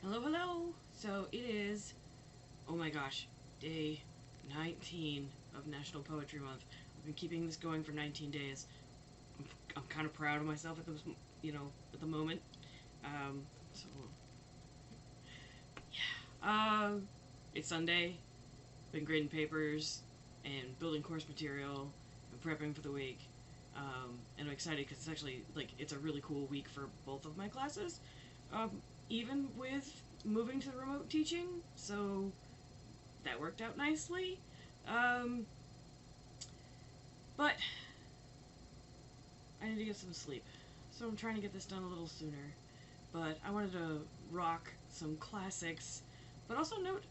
Hello, hello! So it is, oh my gosh, day 19 of National Poetry Month. I've been keeping this going for 19 days. I'm kind of proud of myself at at the moment. So, yeah. It's Sunday. Been grading papers and building course material and prepping for the week. And I'm excited because it's actually, it's a really cool week for both of my classes. Um, Even with moving to the remote teaching, so that worked out nicely. Um, but I need to get some sleep, so I'm trying to get this done a little sooner. But I wanted to rock some classics, but also note,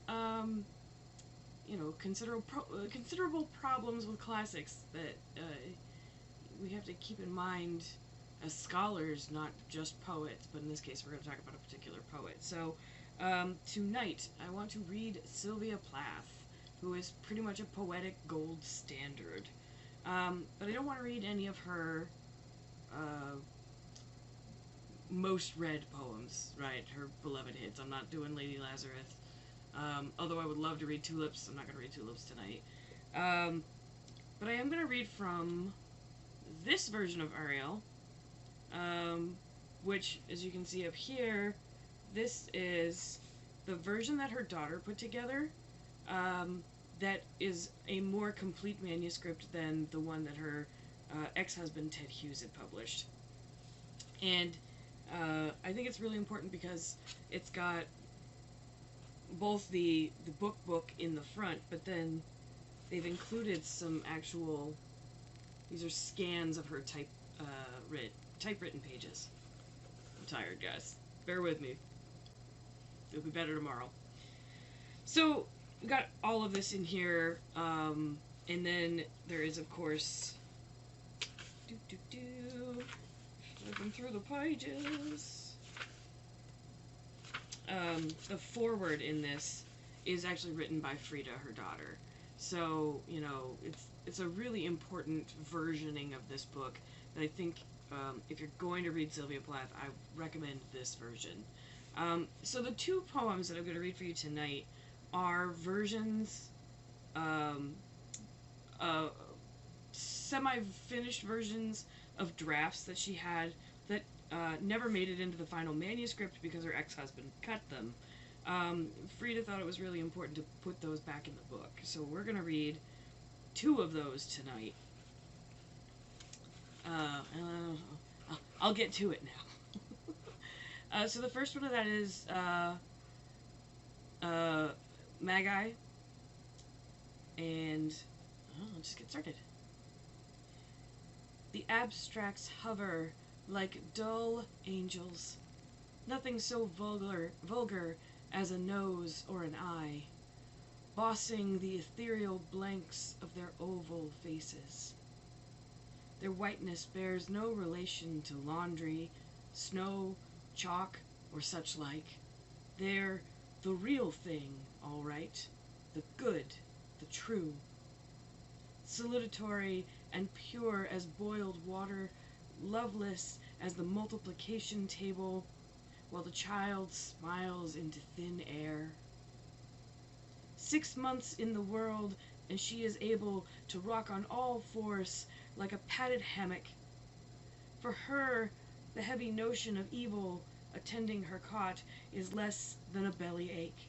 considerable problems with classics that we have to keep in mind as scholars, not just poets, but in this case we're going to talk about a particular poet. So tonight I want to read Sylvia Plath, who is pretty much a poetic gold standard. But I don't want to read any of her most read poems, right? Her beloved hits. I'm not doing Lady Lazarus. Although I would love to read Tulips, I'm not going to read Tulips tonight. But I am going to read from this version of Ariel, which, as you can see up here, this is the version that her daughter put together. That is a more complete manuscript than the one that her ex-husband Ted Hughes had published. And I think it's really important because it's got both the book in the front, but then they've included some actual, these are scans of her typewritten pages. I'm tired, guys. Bear with me. It'll be better tomorrow. So, we got all of this in here, and then there is, of course, flipping through the pages. The foreword in this is actually written by Frieda, her daughter. So, it's a really important versioning of this book that I think, if you're going to read Sylvia Plath, I recommend this version. So the two poems that I'm going to read for you tonight are versions, semi-finished versions of drafts that she had that never made it into the final manuscript because her ex-husband cut them. Frieda thought it was really important to put those back in the book. So we're going to read two of those tonight. I'll get to it now. So the first one of that is Magi. And let's just get started. The abstracts hover like dull angels. Nothing so vulgar as a nose or an eye, bossing the ethereal blanks of their oval faces. Their whiteness bears no relation to laundry, snow, chalk, or such like. They're the real thing, all right, the good, the true. Salutatory and pure as boiled water, loveless as the multiplication table, while the child smiles into thin air. 6 months in the world, and she is able to rock on all fours like a padded hammock. For her, the heavy notion of evil attending her cot is less than a bellyache.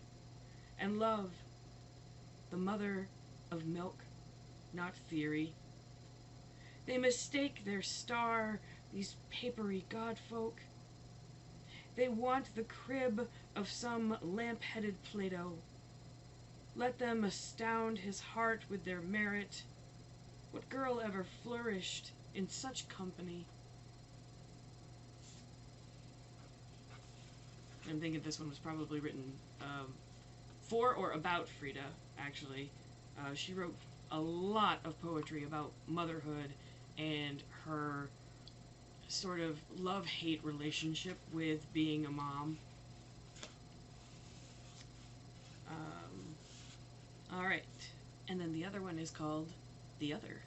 And love, the mother of milk, not theory. They mistake their star, these papery godfolk. They want the crib of some lamp-headed Plato. Let them astound his heart with their merit. What girl ever flourished in such company? I'm thinking this one was probably written for or about Frieda, actually. She wrote a lot of poetry about motherhood and her sort of love-hate relationship with being a mom. Alright, and then the other one is called The Other.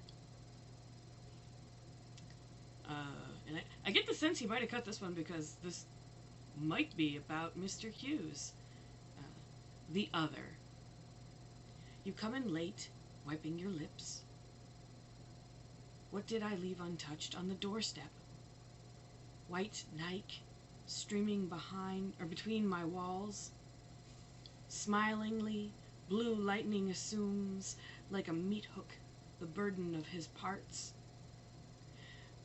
And I get the sense he might have cut this one because this might be about Mr. Hughes. Uh, the other. You come in late, wiping your lips. What did I leave untouched on the doorstep? White Nike streaming behind or between my walls. Smilingly, blue lightning assumes, like a meat hook, the burden of his parts.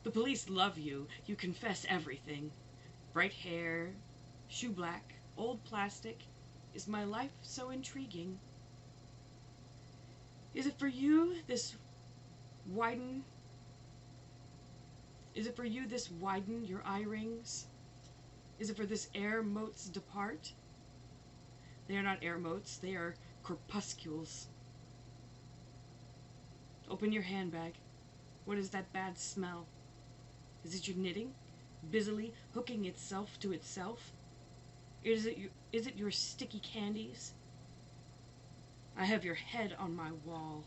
The police love you. You confess everything. Bright hair, shoe black, old plastic. Is my life so intriguing? Is it for you this widen? Is it for you this widen your eye rings? Is it for this air motes depart? They are not air motes, they are corpuscles. Open your handbag. What is that bad smell? Is it your knitting, busily hooking itself to itself? Is it your sticky candies? I have your head on my wall.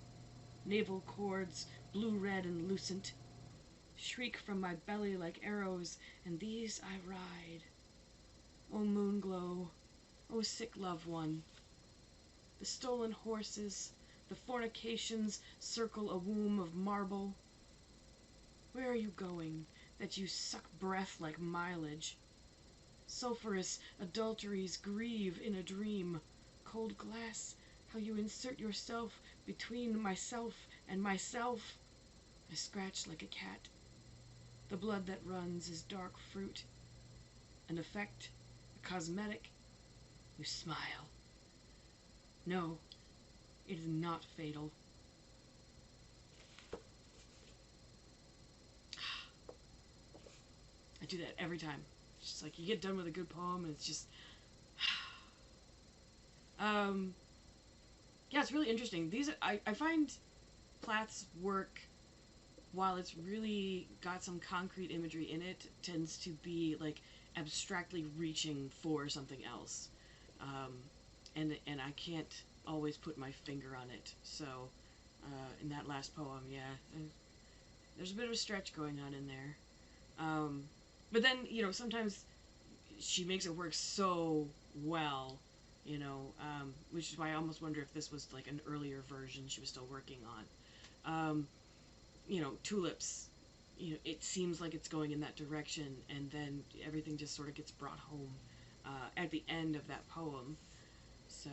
Navel cords, blue-red and lucent, shriek from my belly like arrows, and these I ride. O moonglow, O sick loved one. The stolen horses, the fornications circle a womb of marble. Where are you going, that you suck breath like mileage? Sulphurous adulteries grieve in a dream. Cold glass, how you insert yourself between myself and myself. I scratch like a cat. The blood that runs is dark fruit. An effect, a cosmetic. You smile. No, it is not fatal. I do that every time. It's just like you get done with a good poem and it's just yeah, it's really interesting. I find Plath's work, while it's really got some concrete imagery in it, tends to be like abstractly reaching for something else. And I can't always put my finger on it. So in that last poem, yeah, there's a bit of a stretch going on in there. But then, sometimes she makes it work so well, which is why I almost wonder if this was like an earlier version she was still working on. Tulips, it seems like it's going in that direction, and then everything just sort of gets brought home at the end of that poem. So,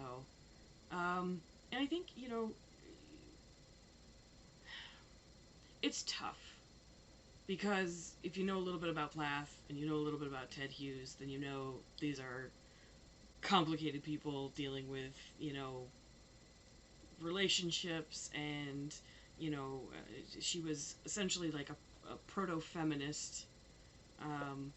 and I think, it's tough. Because if you know a little bit about Plath and you know a little bit about Ted Hughes, then you know these are complicated people dealing with, relationships, and, she was essentially like a proto-feminist. And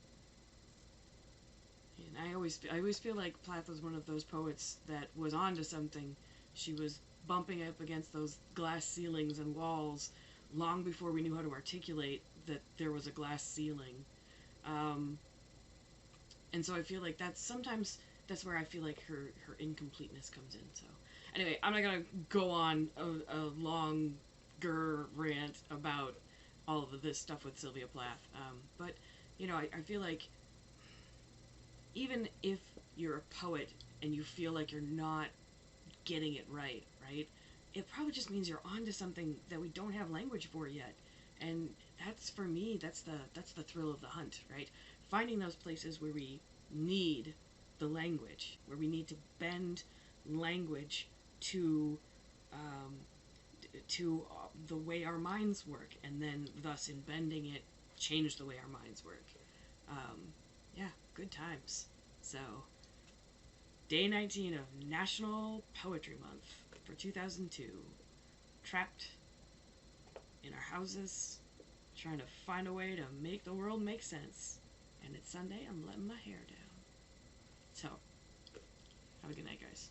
I always feel like Plath was one of those poets that was onto something. She was bumping up against those glass ceilings and walls long before we knew how to articulate that there was a glass ceiling. And so I feel like that's where I feel like her incompleteness comes in. So anyway, I'm not going to go on a longer rant about all of this stuff with Sylvia Plath. But, I feel like even if you're a poet and you feel like you're not getting it right, it probably just means you're onto something that we don't have language for yet. And that's, for me, that's the thrill of the hunt, right? Finding those places where we need the language, where we need to bend language to the way our minds work, and then thus in bending it, change the way our minds work. Yeah, good times. So, day 19 of National Poetry Month for 2002. Trapped in our houses, trying to find a way to make the world make sense. And it's Sunday, I'm letting my hair down. So, have a good night, guys.